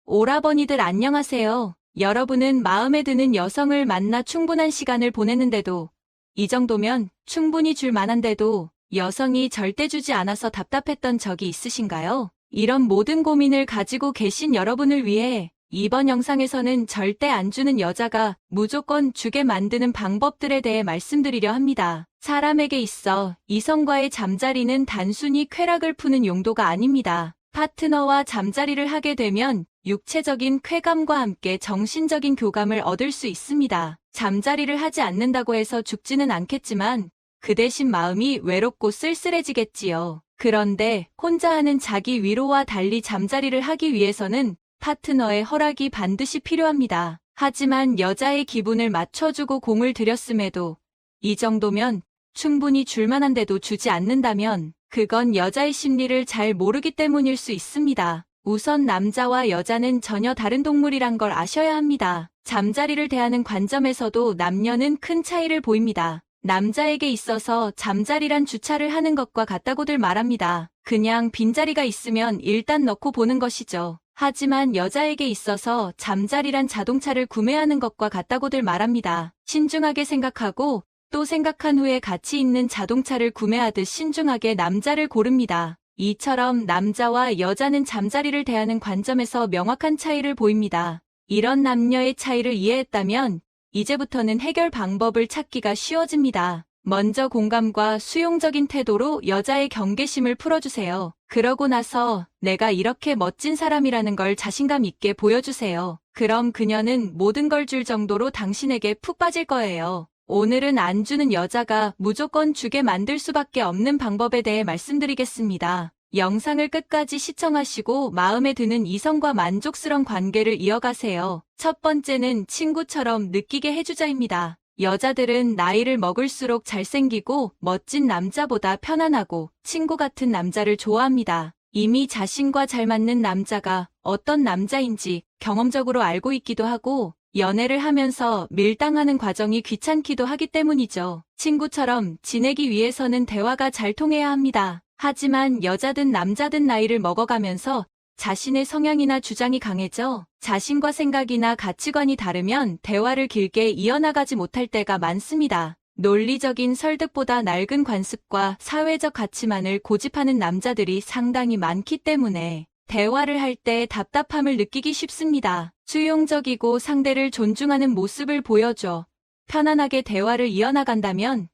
오라버니들 안녕하세요. 여러분은 마음에 드는 여성을 만나 충분한 시간을 보냈는데도 이 정도면 충분히 줄 만한데도 여성이 절대 주지 않아서 답답했던 적이 있으신가요? 이런 모든 고민을 가지고 계신 여러분을 위해 이번 영상에서는 절대 안 주는 여자가 무조건 주게 만드는 방법들에 대해 말씀드리려 합니다. 사람에게 있어 이성과의 잠자리는 단순히 쾌락을 푸는 용도가 아닙니다. 파트너와 잠자리를 하게 되면 육체적인 쾌감과 함께 정신적인 교감을 얻을 수 있습니다. 잠자리를 하지 않는다고 해서 죽지는 않겠지만 그 대신 마음이 외롭고 쓸쓸해지겠지요. 그런데 혼자 하는 자기 위로와 달리 잠자리를 하기 위해서는 파트너의 허락이 반드시 필요합니다. 하지만 여자의 기분을 맞춰주고 공을 들였음에도 이 정도면 충분히 줄만한데도 주지 않는다면 그건 여자의 심리를 잘 모르기 때문일 수 있습니다. 우선 남자와 여자는 전혀 다른 동물이란 걸 아셔야 합니다. 잠자리를 대하는 관점에서도 남녀는 큰 차이를 보입니다. 남자에게 있어서 잠자리란 주차를 하는 것과 같다고들 말합니다. 그냥 빈자리가 있으면 일단 넣고 보는 것이죠. 하지만 여자에게 있어서 잠자리란 자동차를 구매하는 것과 같다고들 말합니다. 신중하게 생각하고 또 생각한 후에 가치 있는 자동차를 구매하듯 신중하게 남자를 고릅니다. 이처럼 남자와 여자는 잠자리를 대하는 관점에서 명확한 차이를 보입니다. 이런 남녀의 차이를 이해했다면 이제부터는 해결 방법을 찾기가 쉬워집니다. 먼저 공감과 수용적인 태도로 여자의 경계심을 풀어주세요. 그러고 나서 내가 이렇게 멋진 사람이라는 걸 자신감 있게 보여주세요. 그럼 그녀는 모든 걸 줄 정도로 당신에게 푹 빠질 거예요. 오늘은 안 주는 여자가 무조건 주게 만들 수밖에 없는 방법에 대해 말씀드리겠습니다. 영상을 끝까지 시청하시고 마음에 드는 이성과 만족스러운 관계를 이어가세요. 첫 번째는 친구처럼 느끼게 해주자입니다. 여자들은 나이를 먹을수록 잘생기고 멋진 남자보다 편안하고 친구 같은 남자를 좋아합니다. 이미 자신과 잘 맞는 남자가 어떤 남자인지 경험적으로 알고 있기도 하고 연애를 하면서 밀당하는 과정이 귀찮기도 하기 때문이죠. 친구처럼 지내기 위해서는 대화가 잘 통해야 합니다. 하지만 여자든 남자든 나이를 먹어가면서 자신의 성향이나 주장이 강해져 자신과 생각이나 가치관이 다르면 대화를 길게 이어나가지 못할 때가 많습니다. 논리적인 설득보다 낡은 관습과 사회적 가치만을 고집하는 남자들이 상당히 많기 때문에 대화를 할 때 답답함을 느끼기 쉽습니다. 수용적이고 상대를 존중하는 모습을 보여줘 편안하게 대화를 이어나간다면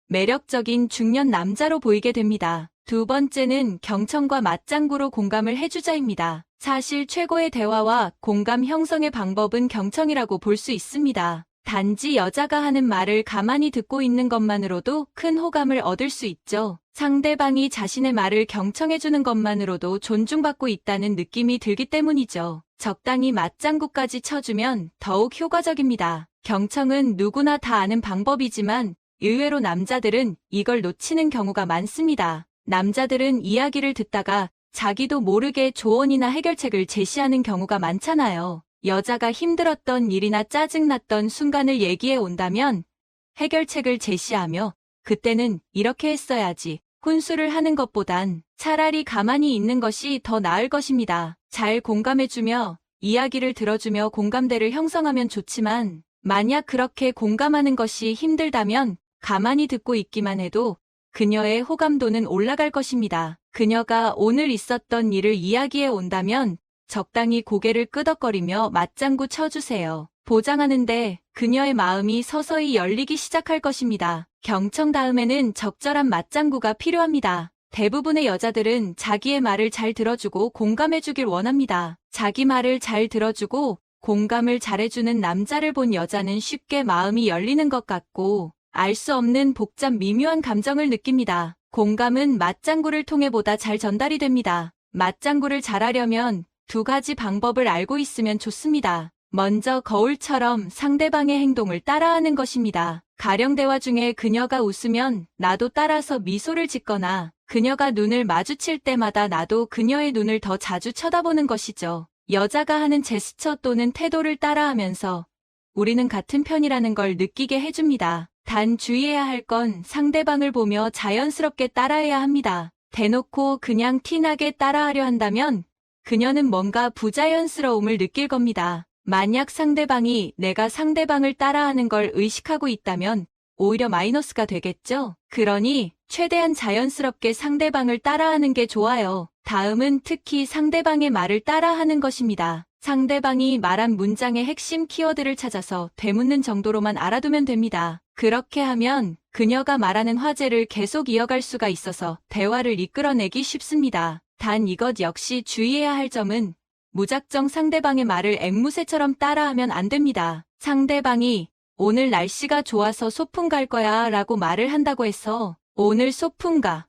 매력적인 중년 남자로 보이게 됩니다. 두 번째는 경청과 맞장구로 공감을 해주자입니다. 사실 최고의 대화와 공감 형성의 방법은 경청이라고 볼 수 있습니다. 단지 여자가 하는 말을 가만히 듣고 있는 것만으로도 큰 호감을 얻을 수 있죠. 상대방이 자신의 말을 경청해주는 것만으로도 존중받고 있다는 느낌이 들기 때문이죠. 적당히 맞장구까지 쳐주면 더욱 효과적입니다. 경청은 누구나 다 아는 방법이지만 의외로 남자들은 이걸 놓치는 경우가 많습니다. 남자들은 이야기를 듣다가 자기도 모르게 조언이나 해결책을 제시하는 경우가 많잖아요. 여자가 힘들었던 일이나 짜증났던 순간을 얘기해 온다면 해결책을 제시하며 그때는 이렇게 했어야지 훈수를 하는 것보단 차라리 가만히 있는 것이 더 나을 것입니다. 잘 공감해주며 이야기를 들어주며 공감대를 형성하면 좋지만 만약 그렇게 공감하는 것이 힘들다면 가만히 듣고 있기만 해도 그녀의 호감도는 올라갈 것입니다. 그녀가 오늘 있었던 일을 이야기해 온다면 적당히 고개를 끄덕거리며 맞장구 쳐주세요. 보장하는데 그녀의 마음이 서서히 열리기 시작할 것입니다. 경청 다음에는 적절한 맞장구가 필요합니다. 대부분의 여자들은 자기의 말을 잘 들어주고 공감해주길 원합니다. 자기 말을 잘 들어주고 공감을 잘해주는 남자를 본 여자는 쉽게 마음이 열리는 것 같고 알 수 없는 복잡 미묘한 감정을 느낍니다. 공감은 맞장구를 통해 보다 잘 전달이 됩니다. 맞장구를 잘하려면 두 가지 방법을 알고 있으면 좋습니다. 먼저 거울처럼 상대방의 행동을 따라하는 것입니다. 가령 대화 중에 그녀가 웃으면 나도 따라서 미소를 짓거나 그녀가 눈을 마주칠 때마다 나도 그녀의 눈을 더 자주 쳐다보는 것이죠. 여자가 하는 제스처 또는 태도를 따라하면서 우리는 같은 편이라는 걸 느끼게 해줍니다. 단 주의해야 할 건 상대방을 보며 자연스럽게 따라해야 합니다. 대놓고 그냥 티나게 따라하려 한다면 그녀는 뭔가 부자연스러움을 느낄 겁니다. 만약 상대방이 내가 상대방을 따라하는 걸 의식하고 있다면 오히려 마이너스가 되겠죠? 그러니 최대한 자연스럽게 상대방을 따라하는 게 좋아요. 다음은 특히 상대방의 말을 따라하는 것입니다. 상대방이 말한 문장의 핵심 키워드를 찾아서 되묻는 정도로만 알아두면 됩니다. 그렇게 하면 그녀가 말하는 화제를 계속 이어갈 수가 있어서 대화를 이끌어내기 쉽습니다. 단 이것 역시 주의해야 할 점은 무작정 상대방의 말을 앵무새처럼 따라하면 안 됩니다. 상대방이 오늘 날씨가 좋아서 소풍 갈 거야 라고 말을 한다고 해서 오늘 소풍 가.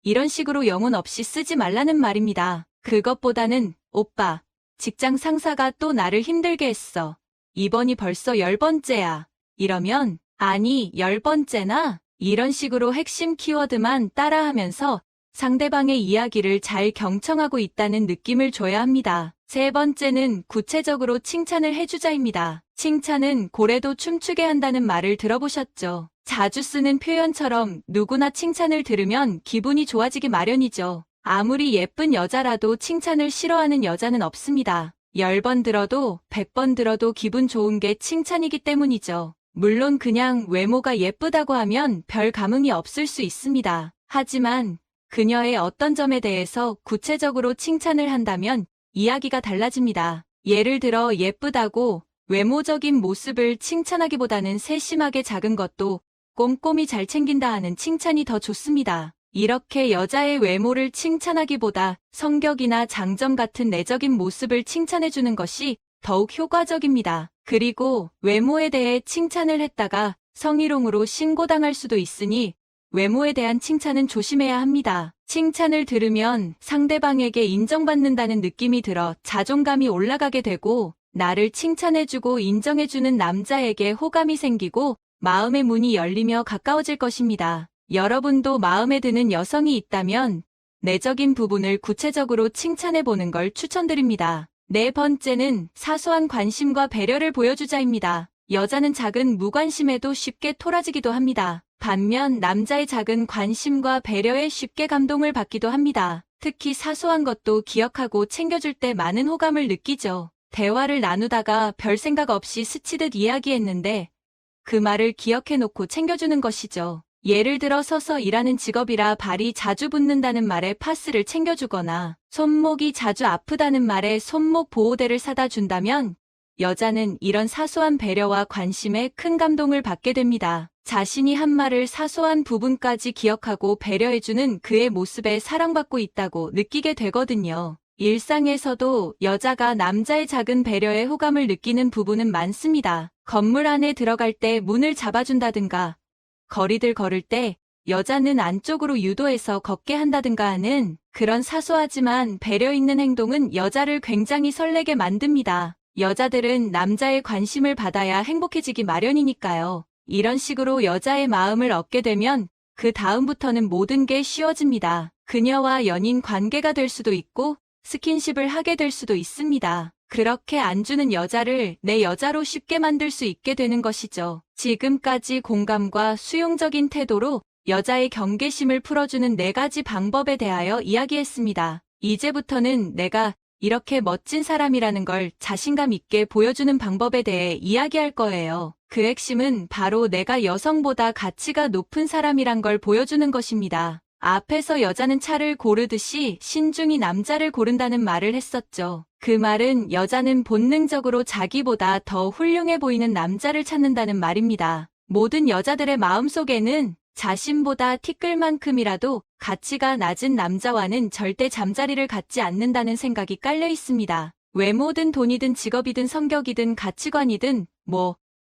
이런 식으로 영혼 없이 쓰지 말라는 말입니다. 그것보다는 오빠, 직장 상사가 또 나를 힘들게 했어. 이번이 벌써 10번째야. 이러면 아니 10번째나? 이런 식으로 핵심 키워드만 따라하면서 상대방의 이야기를 잘 경청하고 있다는 느낌을 줘야 합니다. 세 번째는 구체적으로 칭찬을 해주자입니다. 칭찬은 고래도 춤추게 한다는 말을 들어보셨죠? 자주 쓰는 표현처럼 누구나 칭찬을 들으면 기분이 좋아지기 마련이죠. 아무리 예쁜 여자라도 칭찬을 싫어하는 여자는 없습니다. 10번 들어도 100번 들어도 기분 좋은 게 칭찬이기 때문이죠. 물론 그냥 외모가 예쁘다고 하면 별 감흥이 없을 수 있습니다. 하지만 그녀의 어떤 점에 대해서 구체적으로 칭찬을 한다면 이야기가 달라집니다. 예를 들어 예쁘다고 외모적인 모습을 칭찬하기보다는 세심하게 작은 것도 꼼꼼히 잘 챙긴다 하는 칭찬이 더 좋습니다. 이렇게 여자의 외모를 칭찬하기보다 성격이나 장점 같은 내적인 모습을 칭찬해주는 것이 더욱 효과적입니다. 그리고 외모에 대해 칭찬을 했다가 성희롱으로 신고당할 수도 있으니 외모에 대한 칭찬은 조심해야 합니다. 칭찬을 들으면 상대방에게 인정받는다는 느낌이 들어 자존감이 올라가게 되고 나를 칭찬해주고 인정해주는 남자에게 호감이 생기고 마음의 문이 열리며 가까워질 것입니다. 여러분도 마음에 드는 여성이 있다면 내적인 부분을 구체적으로 칭찬해보는 걸 추천드립니다. 네 번째는 사소한 관심과 배려를 보여주자입니다. 여자는 작은 무관심에도 쉽게 토라지기도 합니다. 반면 남자의 작은 관심과 배려에 쉽게 감동을 받기도 합니다. 특히 사소한 것도 기억하고 챙겨줄 때 많은 호감을 느끼죠. 대화를 나누다가 별 생각 없이 스치듯 이야기했는데 그 말을 기억해놓고 챙겨주는 것이죠. 예를 들어 서서 일하는 직업이라 발이 자주 붓는다는 말에 파스를 챙겨주거나 손목이 자주 아프다는 말에 손목 보호대를 사다 준다면 여자는 이런 사소한 배려와 관심에 큰 감동을 받게 됩니다. 자신이 한 말을 사소한 부분까지 기억하고 배려해주는 그의 모습에 사랑받고 있다고 느끼게 되거든요. 일상에서도 여자가 남자의 작은 배려에 호감을 느끼는 부분은 많습니다. 건물 안에 들어갈 때 문을 잡아준다든가 거리들 걸을 때 여자는 안쪽으로 유도해서 걷게 한다든가 하는 그런 사소하지만 배려 있는 행동은 여자를 굉장히 설레게 만듭니다. 여자들은 남자의 관심을 받아야 행복해지기 마련이니까요. 이런 식으로 여자의 마음을 얻게 되면 그 다음부터는 모든 게 쉬워집니다. 그녀와 연인 관계가 될 수도 있고 스킨십을 하게 될 수도 있습니다. 그렇게 안주는 여자를 내 여자로 쉽게 만들 수 있게 되는 것이죠. 지금까지 공감과 수용적인 태도로 여자의 경계심을 풀어주는 4가지 방법에 대하여 이야기했습니다. 이제부터는 내가 이렇게 멋진 사람이라는 걸 자신감 있게 보여주는 방법에 대해 이야기할 거예요. 그 핵심은 바로 내가 여성보다 가치가 높은 사람이란 걸 보여주는 것입니다. 앞에서 여자는 차를 고르듯이 신중히 남자를 고른다는 말을 했었죠. 그 말은 여자는 본능적으로 자기보다 더 훌륭해 보이는 남자를 찾는다는 말입니다. 모든 여자들의 마음속에는 자신보다 티끌만큼이라도 가치가 낮은 남자와는 절대 잠자리를 갖지 않는다는 생각이 깔려 있습니다. 외모든 돈이든 직업이든 성격이든 가치관이든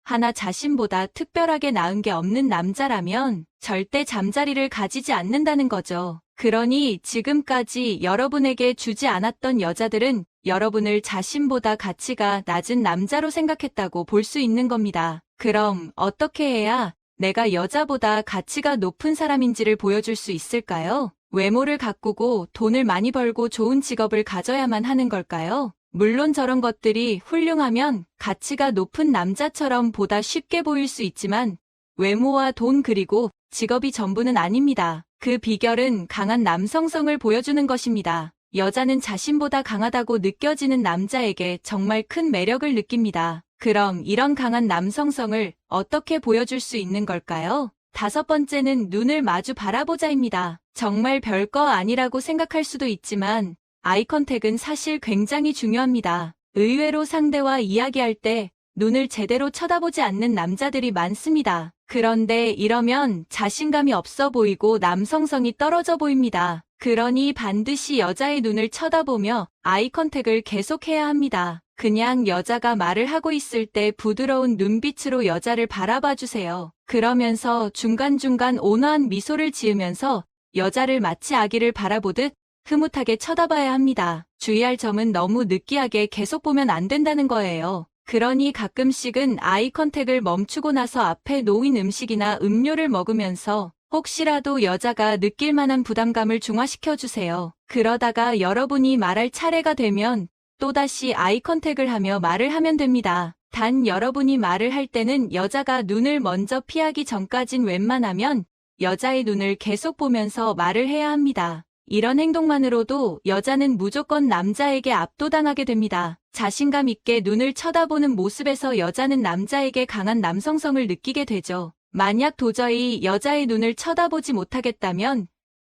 하나 자신보다 특별하게 나은 게 없는 남자라면 절대 잠자리를 가지지 않는다는 거죠. 그러니 지금까지 여러분에게 주지 않았던 여자들은 여러분을 자신보다 가치가 낮은 남자로 생각했다고 볼 수 있는 겁니다. 그럼 어떻게 해야 내가 여자보다 가치가 높은 사람인지를 보여줄 수 있을까요? 외모를 가꾸고 돈을 많이 벌고 좋은 직업을 가져야만 하는 걸까요? 물론 저런 것들이 훌륭하면 가치가 높은 남자처럼 보다 쉽게 보일 수 있지만 외모와 돈 그리고 직업이 전부는 아닙니다. 그 비결은 강한 남성성을 보여주는 것입니다. 여자는 자신보다 강하다고 느껴지는 남자에게 정말 큰 매력을 느낍니다. 그럼 이런 강한 남성성을 어떻게 보여줄 수 있는 걸까요? 5번째는 눈을 마주 바라보자입니다. 정말 별거 아니라고 생각할 수도 있지만 아이 컨택은 사실 굉장히 중요합니다. 의외로 상대와 이야기할 때 눈을 제대로 쳐다보지 않는 남자들이 많습니다. 그런데 이러면 자신감이 없어 보이고 남성성이 떨어져 보입니다. 그러니 반드시 여자의 눈을 쳐다보며 아이 컨택을 계속해야 합니다. 그냥 여자가 말을 하고 있을 때 부드러운 눈빛으로 여자를 바라봐 주세요. 그러면서 중간중간 온화한 미소를 지으면서 여자를 마치 아기를 바라보듯 흐뭇하게 쳐다봐야 합니다. 주의할 점은 너무 느끼하게 계속 보면 안 된다는 거예요. 그러니 가끔씩은 아이 컨택을 멈추고 나서 앞에 놓인 음식이나 음료를 먹으면서 혹시라도 여자가 느낄 만한 부담감을 중화시켜 주세요. 그러다가 여러분이 말할 차례가 되면 또다시 아이 컨택을 하며 말을 하면 됩니다. 단 여러분이 말을 할 때는 여자가 눈을 먼저 피하기 전까진 웬만하면 여자의 눈을 계속 보면서 말을 해야 합니다. 이런 행동만으로도 여자는 무조건 남자에게 압도당하게 됩니다. 자신감 있게 눈을 쳐다보는 모습에서 여자는 남자에게 강한 남성성을 느끼게 되죠. 만약 도저히 여자의 눈을 쳐다보지 못하겠다면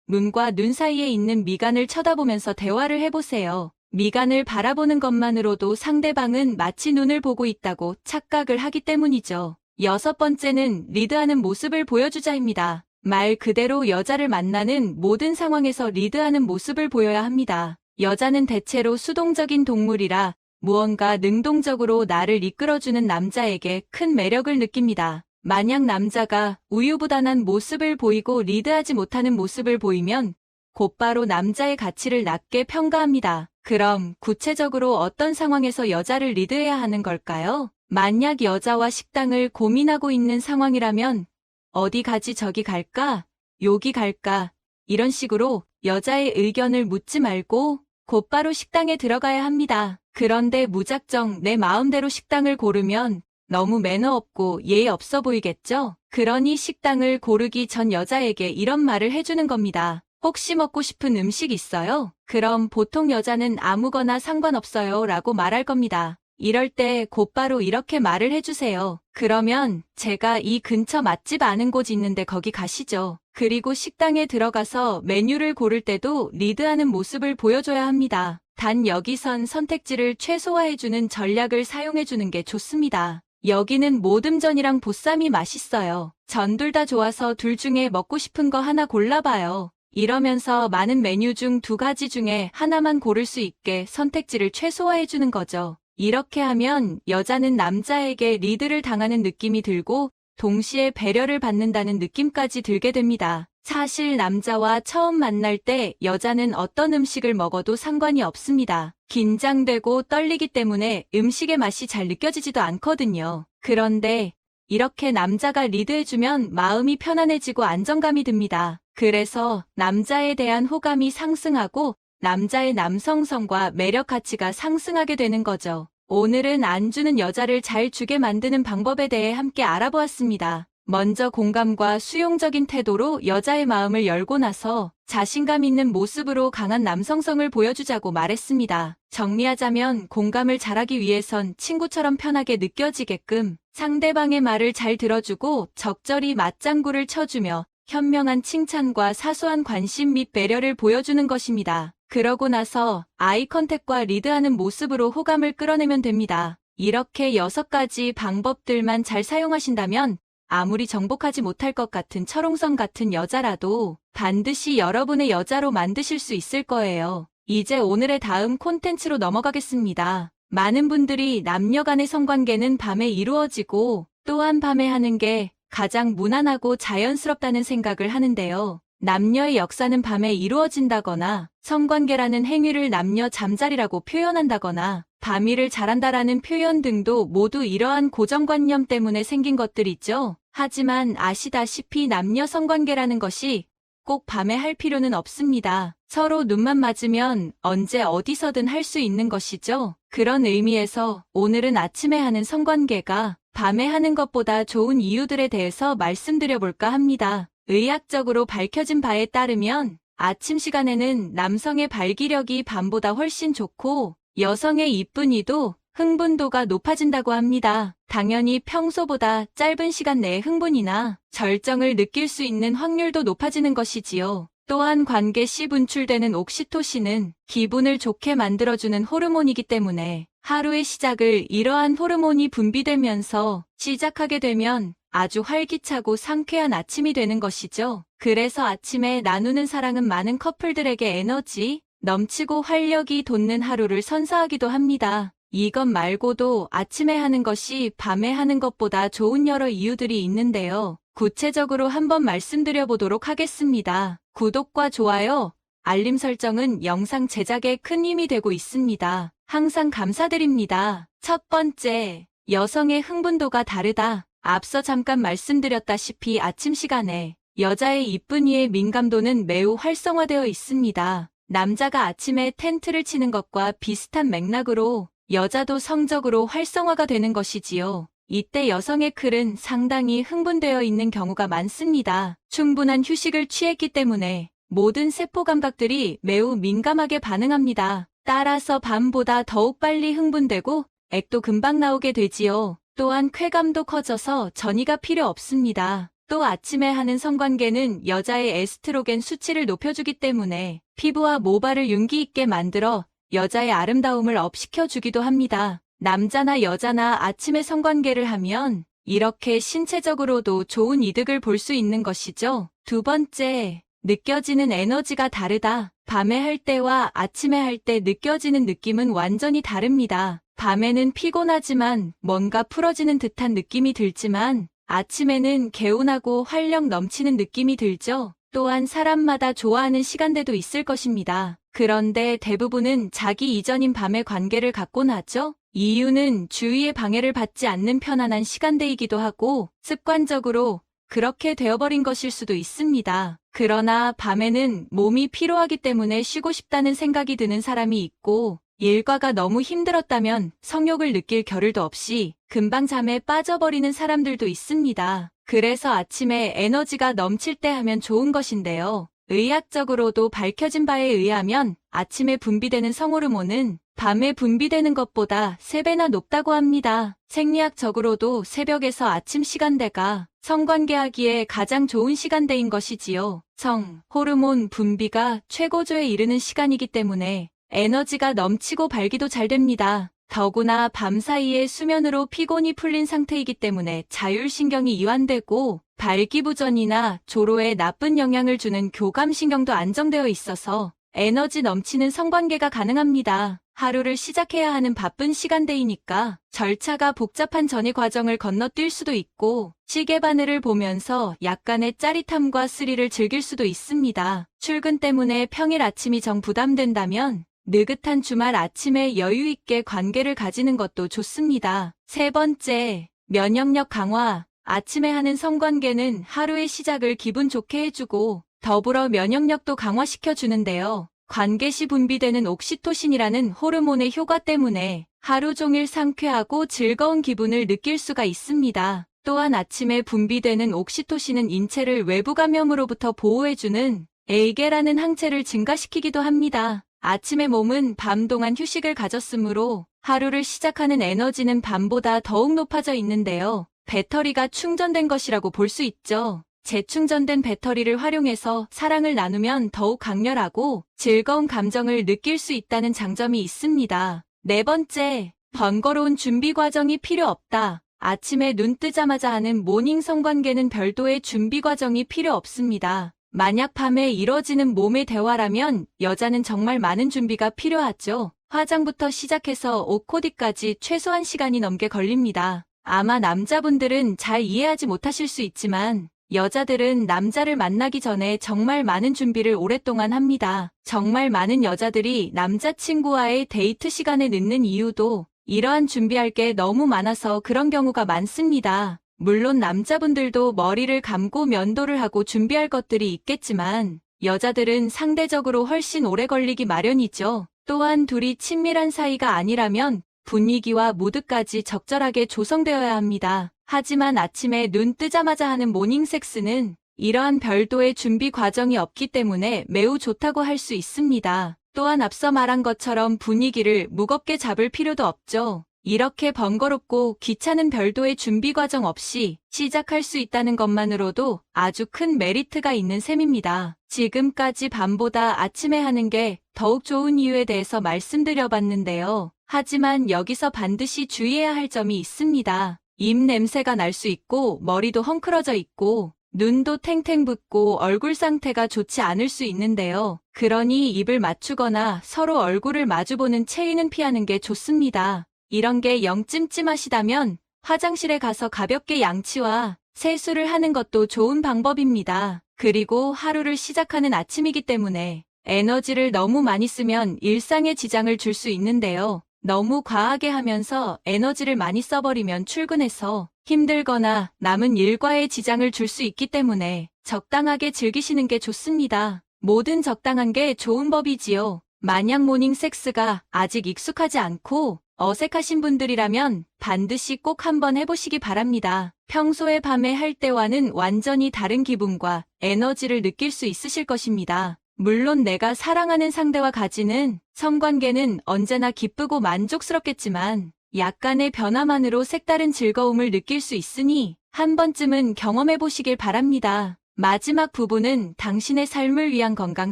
눈과 눈 사이에 있는 미간을 쳐다보면서 대화를 해보세요. 미간을 바라보는 것만으로도 상대방은 마치 눈을 보고 있다고 착각을 하기 때문이죠. 6번째는 리드하는 모습을 보여주자입니다. 말 그대로 여자를 만나는 모든 상황에서 리드하는 모습을 보여야 합니다. 여자는 대체로 수동적인 동물이라 무언가 능동적으로 나를 이끌어주는 남자에게 큰 매력을 느낍니다. 만약 남자가 우유부단한 모습을 보이고 리드하지 못하는 모습을 보이면 곧바로 남자의 가치를 낮게 평가합니다. 그럼 구체적으로 어떤 상황에서 여자를 리드해야 하는 걸까요? 만약 여자와 식당을 고민하고 있는 상황이라면 어디 가지 저기 갈까? 여기 갈까? 이런 식으로 여자의 의견을 묻지 말고 곧바로 식당에 들어가야 합니다. 그런데 무작정 내 마음대로 식당을 고르면 너무 매너 없고 예의 없어 보이겠죠? 그러니 식당을 고르기 전 여자에게 이런 말을 해주는 겁니다. 혹시 먹고 싶은 음식 있어요? 그럼 보통 여자는 아무거나 상관없어요 라고 말할 겁니다. 이럴 때 곧바로 이렇게 말을 해주세요. 그러면 제가 이 근처 맛집 아는 곳 있는데 거기 가시죠. 그리고 식당에 들어가서 메뉴를 고를 때도 리드하는 모습을 보여줘야 합니다. 단 여기선 선택지를 최소화해주는 전략을 사용해주는 게 좋습니다. 여기는 모듬전이랑 보쌈이 맛있어요. 전 둘 다 좋아서 둘 중에 먹고 싶은 거 하나 골라봐요. 이러면서 많은 메뉴 중 2가지 중에 하나만 고를 수 있게 선택지를 최소화해주는 거죠. 이렇게 하면 여자는 남자에게 리드를 당하는 느낌이 들고 동시에 배려를 받는다는 느낌까지 들게 됩니다. 사실 남자와 처음 만날 때 여자는 어떤 음식을 먹어도 상관이 없습니다. 긴장되고 떨리기 때문에 음식의 맛이 잘 느껴지지도 않거든요. 그런데 이렇게 남자가 리드해주면 마음이 편안해지고 안정감이 듭니다. 그래서 남자에 대한 호감이 상승하고 남자의 남성성과 매력 가치가 상승하게 되는 거죠. 오늘은 안 주는 여자를 잘 주게 만드는 방법에 대해 함께 알아보았습니다. 먼저 공감과 수용적인 태도로 여자의 마음을 열고 나서 자신감 있는 모습으로 강한 남성성을 보여주자고 말했습니다. 정리하자면 공감을 잘하기 위해선 친구처럼 편하게 느껴지게끔 상대방의 말을 잘 들어주고 적절히 맞장구를 쳐주며 현명한 칭찬과 사소한 관심 및 배려를 보여주는 것입니다. 그러고 나서 아이 컨택과 리드하는 모습으로 호감을 끌어내면 됩니다. 이렇게 6가지 방법들만 잘 사용하신다면 아무리 정복하지 못할 것 같은 철옹성 같은 여자라도 반드시 여러분의 여자로 만드실 수 있을 거예요. 이제 오늘의 다음 콘텐츠로 넘어가겠습니다. 많은 분들이 남녀 간의 성관계는 밤에 이루어지고 또한 밤에 하는 게 가장 무난하고 자연스럽다는 생각을 하는데요. 남녀의 역사는 밤에 이루어진다거나 성관계라는 행위를 남녀 잠자리라고 표현한다거나 밤일을 잘한다라는 표현 등도 모두 이러한 고정관념 때문에 생긴 것들이죠. 하지만 아시다시피 남녀 성관계라는 것이 꼭 밤에 할 필요는 없습니다. 서로 눈만 맞으면 언제 어디서든 할 수 있는 것이죠. 그런 의미에서 오늘은 아침에 하는 성관계가 밤에 하는 것보다 좋은 이유들에 대해서 말씀드려볼까 합니다. 의학적으로 밝혀진 바에 따르면 아침 시간에는 남성의 발기력이 밤보다 훨씬 좋고 여성의 이쁜이도 흥분도가 높아진다고 합니다. 당연히 평소보다 짧은 시간 내에 흥분이나 절정을 느낄 수 있는 확률도 높아지는 것이지요. 또한 관계 시 분출되는 옥시토신은 기분을 좋게 만들어주는 호르몬이기 때문에 하루의 시작을 이러한 호르몬이 분비되면서 시작하게 되면 아주 활기차고 상쾌한 아침이 되는 것이죠. 그래서 아침에 나누는 사랑은 많은 커플들에게 에너지 넘치고 활력이 돋는 하루를 선사하기도 합니다. 이것 말고도 아침에 하는 것이 밤에 하는 것보다 좋은 여러 이유들이 있는데요. 구체적으로 한번 말씀드려 보도록 하겠습니다. 구독과 좋아요, 알림 설정은 영상 제작에 큰 힘이 되고 있습니다. 항상 감사드립니다. 첫 번째, 여성의 흥분도가 다르다. 앞서 잠깐 말씀드렸다시피 아침 시간에 여자의 이쁜이의 민감도는 매우 활성화되어 있습니다. 남자가 아침에 텐트를 치는 것과 비슷한 맥락으로 여자도 성적으로 활성화가 되는 것이지요. 이때 여성의 클은 상당히 흥분되어 있는 경우가 많습니다. 충분한 휴식을 취했기 때문에 모든 세포 감각들이 매우 민감하게 반응합니다. 따라서 밤보다 더욱 빨리 흥분되고 액도 금방 나오게 되지요. 또한 쾌감도 커져서 전이가 필요 없습니다. 또 아침에 하는 성관계는 여자의 에스트로겐 수치를 높여주기 때문에 피부와 모발을 윤기 있게 만들어 여자의 아름다움을 업시켜주기도 합니다. 남자나 여자나 아침에 성관계를 하면 이렇게 신체적으로도 좋은 이득을 볼 수 있는 것이죠. 두 번째, 느껴지는 에너지가 다르다. 밤에 할 때와 아침에 할 때 느껴지는 느낌은 완전히 다릅니다. 밤에는 피곤하지만 뭔가 풀어지는 듯한 느낌이 들지만 아침에는 개운하고 활력 넘치는 느낌이 들죠. 또한 사람마다 좋아하는 시간대도 있을 것입니다. 그런데 대부분은 자기 이전인 밤에 관계를 갖곤 하죠. 이유는 주위의 방해를 받지 않는 편안한 시간대이기도 하고 습관적으로 그렇게 되어버린 것일 수도 있습니다. 그러나 밤에는 몸이 피로하기 때문에 쉬고 싶다는 생각이 드는 사람이 있고 일과가 너무 힘들었다면 성욕을 느낄 겨를도 없이 금방 잠에 빠져버리는 사람들도 있습니다. 그래서 아침에 에너지가 넘칠 때 하면 좋은 것인데요. 의학적으로도 밝혀진 바에 의하면 아침에 분비되는 성호르몬은 밤에 분비되는 것보다 3배나 높다고 합니다. 생리학적으로도 새벽에서 아침 시간대가 성관계하기에 가장 좋은 시간대인 것이지요. 성, 호르몬 분비가 최고조에 이르는 시간이기 때문에 에너지가 넘치고 발기도 잘 됩니다. 더구나 밤 사이에 수면으로 피곤이 풀린 상태이기 때문에 자율신경이 이완되고 발기부전이나 조로에 나쁜 영향을 주는 교감신경도 안정되어 있어서 에너지 넘치는 성관계가 가능합니다. 하루를 시작해야 하는 바쁜 시간대이니까 절차가 복잡한 전이 과정을 건너뛸 수도 있고 시계 바늘을 보면서 약간의 짜릿함과 스릴을 즐길 수도 있습니다. 출근 때문에 평일 아침이 정 부담된다면 느긋한 주말 아침에 여유 있게 관계를 가지는 것도 좋습니다. 세 번째, 면역력 강화. 아침에 하는 성관계는 하루의 시작을 기분 좋게 해주고 더불어 면역력도 강화시켜주는데요. 관계 시 분비되는 옥시토신이라는 호르몬의 효과 때문에 하루 종일 상쾌하고 즐거운 기분을 느낄 수가 있습니다. 또한 아침에 분비되는 옥시토신은 인체를 외부 감염으로부터 보호해주는 에이게라는 항체를 증가시키기도 합니다. 아침에 몸은 밤 동안 휴식을 가졌으므로 하루를 시작하는 에너지는 밤보다 더욱 높아져 있는데요. 배터리가 충전된 것이라고 볼 수 있죠. 재충전된 배터리를 활용해서 사랑을 나누면 더욱 강렬하고 즐거운 감정을 느낄 수 있다는 장점이 있습니다. 네 번째, 번거로운 준비 과정이 필요 없다. 아침에 눈 뜨자마자 하는 모닝 성관계는 별도의 준비 과정이 필요 없습니다. 만약 밤에 이뤄지는 몸의 대화라면 여자는 정말 많은 준비가 필요하죠. 화장부터 시작해서 옷 코디까지 최소한 시간이 넘게 걸립니다. 아마 남자분들은 잘 이해하지 못하실 수 있지만 여자들은 남자를 만나기 전에 정말 많은 준비를 오랫동안 합니다. 정말 많은 여자들이 남자친구와의 데이트 시간에 늦는 이유도 이러한 준비할 게 너무 많아서 그런 경우가 많습니다. 물론 남자분들도 머리를 감고 면도를 하고 준비할 것들이 있겠지만 여자들은 상대적으로 훨씬 오래 걸리기 마련이죠. 또한 둘이 친밀한 사이가 아니라면 분위기와 무드까지 적절하게 조성되어야 합니다. 하지만 아침에 눈 뜨자마자 하는 모닝 섹스는 이러한 별도의 준비 과정이 없기 때문에 매우 좋다고 할 수 있습니다. 또한 앞서 말한 것처럼 분위기를 무겁게 잡을 필요도 없죠. 이렇게 번거롭고 귀찮은 별도의 준비 과정 없이 시작할 수 있다는 것만으로도 아주 큰 메리트가 있는 셈입니다. 지금까지 밤보다 아침에 하는 게 더욱 좋은 이유에 대해서 말씀드려 봤는데요. 하지만 여기서 반드시 주의해야 할 점이 있습니다. 입 냄새가 날 수 있고 머리도 헝클어져 있고 눈도 탱탱 붓고 얼굴 상태가 좋지 않을 수 있는데요. 그러니 입을 맞추거나 서로 얼굴을 마주보는 체위는 피하는 게 좋습니다. 이런 게 영 찜찜하시다면 화장실에 가서 가볍게 양치와 세수를 하는 것도 좋은 방법입니다. 그리고 하루를 시작하는 아침이기 때문에 에너지를 너무 많이 쓰면 일상에 지장을 줄 수 있는데요. 너무 과하게 하면서 에너지를 많이 써버리면 출근해서 힘들거나 남은 일과에 지장을 줄 수 있기 때문에 적당하게 즐기시는 게 좋습니다. 뭐든 적당한 게 좋은 법이지요. 만약 모닝 섹스가 아직 익숙하지 않고 어색하신 분들이라면 반드시 꼭 한번 해보시기 바랍니다. 평소에 밤에 할 때와는 완전히 다른 기분과 에너지를 느낄 수 있으실 것입니다. 물론 내가 사랑하는 상대와 가지는 성관계는 언제나 기쁘고 만족스럽겠지만 약간의 변화만으로 색다른 즐거움을 느낄 수 있으니 한 번쯤은 경험해 보시길 바랍니다. 마지막 부분은 당신의 삶을 위한 건강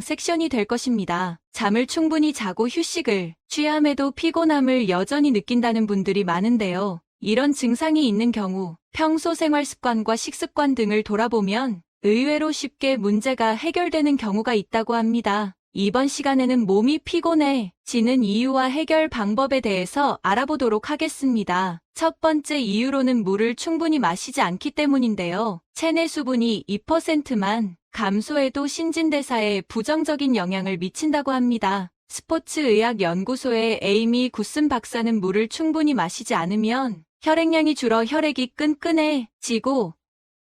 섹션이 될 것입니다. 잠을 충분히 자고 휴식을 취함에도 피곤함을 여전히 느낀다는 분들이 많은데요. 이런 증상이 있는 경우 평소 생활 습관과 식습관 등을 돌아보면 의외로 쉽게 문제가 해결되는 경우가 있다고 합니다. 이번 시간에는 몸이 피곤해지는 이유와 해결 방법에 대해서 알아보도록 하겠습니다. 첫 번째 이유로는 물을 충분히 마시지 않기 때문인데요. 체내 수분이 2%만 감소해도 신진대사에 부정적인 영향을 미친다고 합니다. 스포츠의학연구소의 에이미 구슨 박사는 물을 충분히 마시지 않으면 혈액량이 줄어 혈액이 끈끈해지고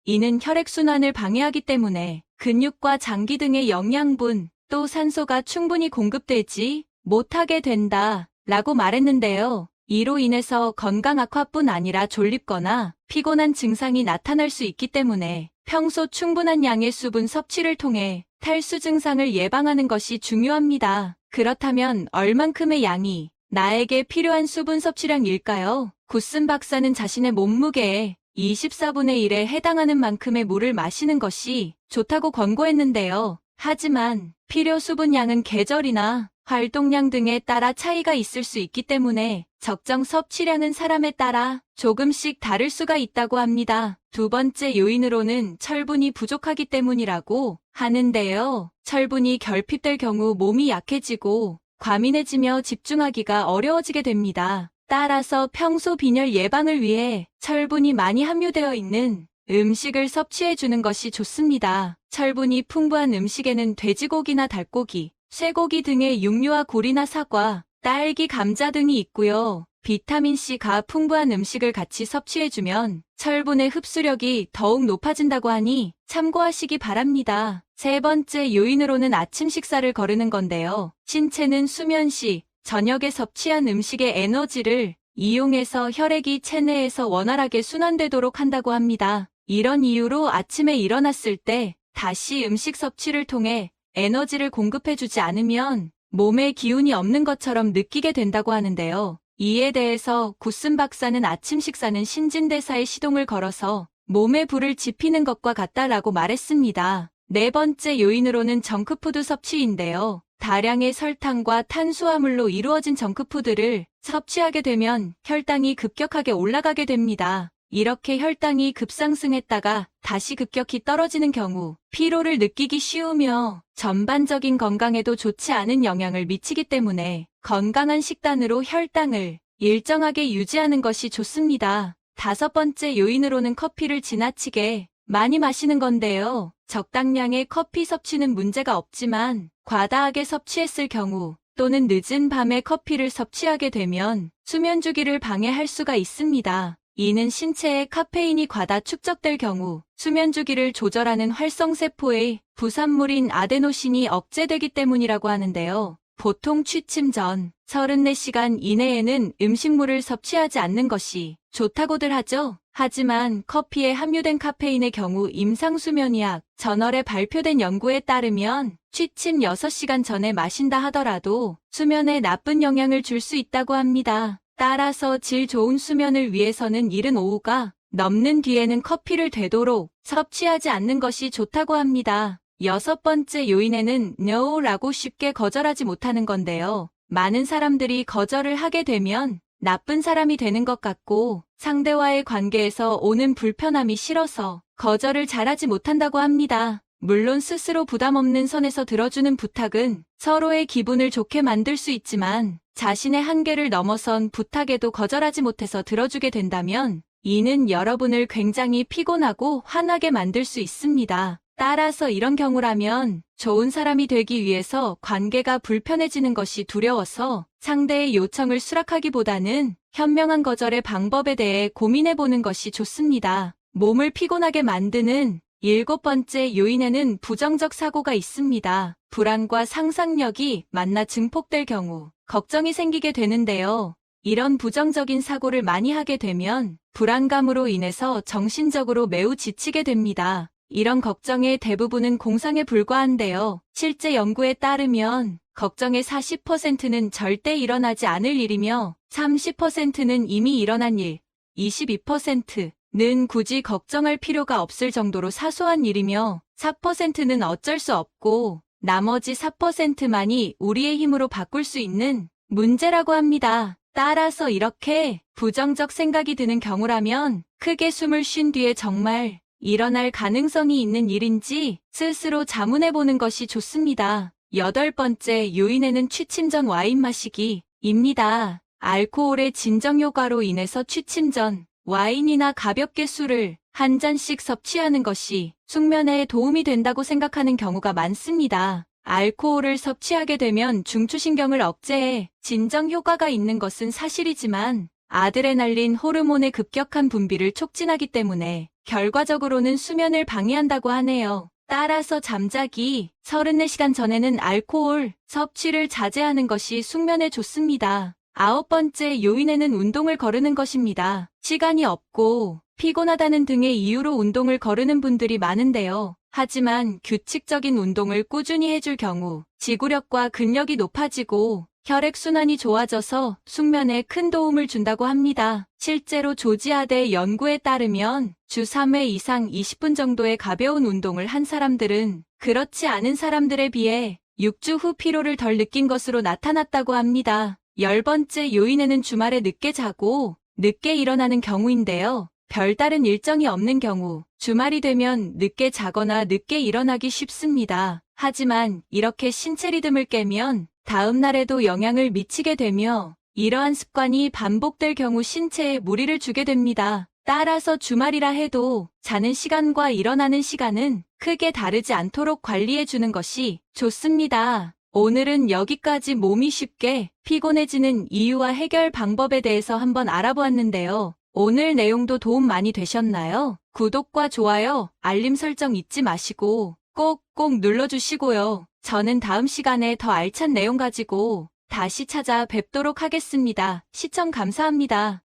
이는 혈액순환을 방해하기 때문에 근육과 장기 등의 영양분, 또 산소가 충분히 공급되지 못하게 된다 라고 말했는데요. 이로 인해서 건강 악화뿐 아니라 졸립거나 피곤한 증상이 나타날 수 있기 때문에 평소 충분한 양의 수분 섭취를 통해 탈수 증상을 예방하는 것이 중요합니다. 그렇다면 얼만큼의 양이 나에게 필요한 수분 섭취량일까요? 구슨 박사는 자신의 몸무게에 24분의 1에 해당하는 만큼의 물을 마시는 것이 좋다고 권고했는데요. 하지만 필요 수분량은 계절이나 활동량 등에 따라 차이가 있을 수 있기 때문에 적정 섭취량은 사람에 따라 조금씩 다를 수가 있다고 합니다. 두 번째 요인으로는 철분이 부족하기 때문이라고 하는데요. 철분이 결핍될 경우 몸이 약해지고 과민해지며 집중하기가 어려워지게 됩니다. 따라서 평소 빈혈 예방을 위해 철분이 많이 함유되어 있는 음식을 섭취해주는 것이 좋습니다. 철분이 풍부한 음식에는 돼지고기나 닭고기, 쇠고기 등의 육류와 굴이나 사과, 딸기, 감자 등이 있고요. 비타민C가 풍부한 음식을 같이 섭취해주면 철분의 흡수력이 더욱 높아진다고 하니 참고하시기 바랍니다. 세 번째 요인으로는 아침 식사를 거르는 건데요. 신체는 수면 시 저녁에 섭취한 음식의 에너지를 이용해서 혈액이 체내에서 원활하게 순환되도록 한다고 합니다. 이런 이유로 아침에 일어났을 때 다시 음식 섭취를 통해 에너지를 공급해주지 않으면 몸에 기운이 없는 것처럼 느끼게 된다고 하는데요. 이에 대해서 구슨 박사는 아침 식사는 신진대사의 시동을 걸어서 몸에 불을 지피는 것과 같다라고 말했습니다. 네 번째 요인으로는 정크푸드 섭취인데요. 다량의 설탕과 탄수화물로 이루어진 정크푸드를 섭취하게 되면 혈당이 급격하게 올라가게 됩니다. 이렇게 혈당이 급상승했다가 다시 급격히 떨어지는 경우 피로를 느끼기 쉬우며 전반적인 건강에도 좋지 않은 영향을 미치기 때문에 건강한 식단으로 혈당을 일정하게 유지하는 것이 좋습니다. 다섯 번째 요인으로는 커피를 지나치게 많이 마시는 건데요. 적당량의 커피 섭취는 문제가 없지만 과다하게 섭취했을 경우 또는 늦은 밤에 커피를 섭취하게 되면 수면 주기를 방해할 수가 있습니다. 이는 신체에 카페인이 과다 축적될 경우 수면 주기를 조절하는 활성세포의 부산물인 아데노신이 억제되기 때문이라고 하는데요. 보통 취침 전 34시간 이내에는 음식물을 섭취하지 않는 것이 좋다고들 하죠. 하지만 커피에 함유된 카페인의 경우 임상수면의학 저널에 발표된 연구에 따르면 취침 6시간 전에 마신다 하더라도 수면에 나쁜 영향을 줄 수 있다고 합니다. 따라서 질 좋은 수면을 위해서는 이른 오후가 넘는 뒤에는 커피를 되도록 섭취하지 않는 것이 좋다고 합니다. 6번째 요인에는 NO라고 쉽게 거절하지 못하는 건데요. 많은 사람들이 거절을 하게 되면 나쁜 사람이 되는 것 같고 상대와의 관계에서 오는 불편함이 싫어서 거절을 잘하지 못한다고 합니다. 물론 스스로 부담 없는 선에서 들어주는 부탁은 서로의 기분을 좋게 만들 수 있지만 자신의 한계를 넘어선 부탁에도 거절하지 못해서 들어주게 된다면 이는 여러분을 굉장히 피곤하고 화나게 만들 수 있습니다. 따라서 이런 경우라면 좋은 사람이 되기 위해서 관계가 불편해지는 것이 두려워서 상대의 요청을 수락하기보다는 현명한 거절의 방법에 대해 고민해보는 것이 좋습니다. 몸을 피곤하게 만드는 7번째 요인에는 부정적 사고가 있습니다. 불안과 상상력이 만나 증폭될 경우 걱정이 생기게 되는데요. 이런 부정적인 사고를 많이 하게 되면 불안감으로 인해서 정신적으로 매우 지치게 됩니다. 이런 걱정의 대부분은 공상에 불과한데요. 실제 연구에 따르면 걱정의 40%는 절대 일어나지 않을 일이며 30%는 이미 일어난 일, 22%는 굳이 걱정할 필요가 없을 정도로 사소한 일이며 4%는 어쩔 수 없고 나머지 4%만이 우리의 힘으로 바꿀 수 있는 문제라고 합니다. 따라서 이렇게 부정적 생각이 드는 경우라면 크게 숨을 쉰 뒤에 정말 일어날 가능성이 있는 일인지 스스로 자문해보는 것이 좋습니다. 8번째 요인에는 취침 전 와인 마시기입니다. 알코올의 진정 효과로 인해서 취침 전 와인이나 가볍게 술을 한 잔씩 섭취하는 것이 숙면에 도움이 된다고 생각하는 경우가 많습니다. 알코올을 섭취하게 되면 중추신경을 억제해 진정 효과가 있는 것은 사실이지만 아드레날린 호르몬의 급격한 분비를 촉진하기 때문에 결과적으로는 수면을 방해한다고 하네요. 따라서 잠자기 34시간 전에는 알코올 섭취를 자제하는 것이 숙면에 좋습니다. 9번째 요인에는 운동을 거르는 것입니다. 시간이 없고 피곤하다는 등의 이유로 운동을 거르는 분들이 많은데요. 하지만 규칙적인 운동을 꾸준히 해줄 경우 지구력과 근력이 높아지고 혈액순환이 좋아져서 숙면에 큰 도움을 준다고 합니다. 실제로 조지아대 연구에 따르면 주 3회 이상 20분 정도의 가벼운 운동을 한 사람들은 그렇지 않은 사람들에 비해 6주 후 피로를 덜 느낀 것으로 나타났다고 합니다. 10번째 요인에는 주말에 늦게 자고 늦게 일어나는 경우인데요. 별다른 일정이 없는 경우 주말이 되면 늦게 자거나 늦게 일어나기 쉽습니다. 하지만 이렇게 신체 리듬을 깨면 다음 날에도 영향을 미치게 되며 이러한 습관이 반복될 경우 신체에 무리를 주게 됩니다. 따라서 주말이라 해도 자는 시간과 일어나는 시간은 크게 다르지 않도록 관리해주는 것이 좋습니다. 오늘은 여기까지 몸이 쉽게 피곤해지는 이유와 해결 방법에 대해서 한번 알아보았는데요. 오늘 내용도 도움 많이 되셨나요? 구독과 좋아요, 알림 설정 잊지 마시고 꼭꼭 눌러주시고요. 저는 다음 시간에 더 알찬 내용 가지고 다시 찾아뵙도록 하겠습니다. 시청 감사합니다.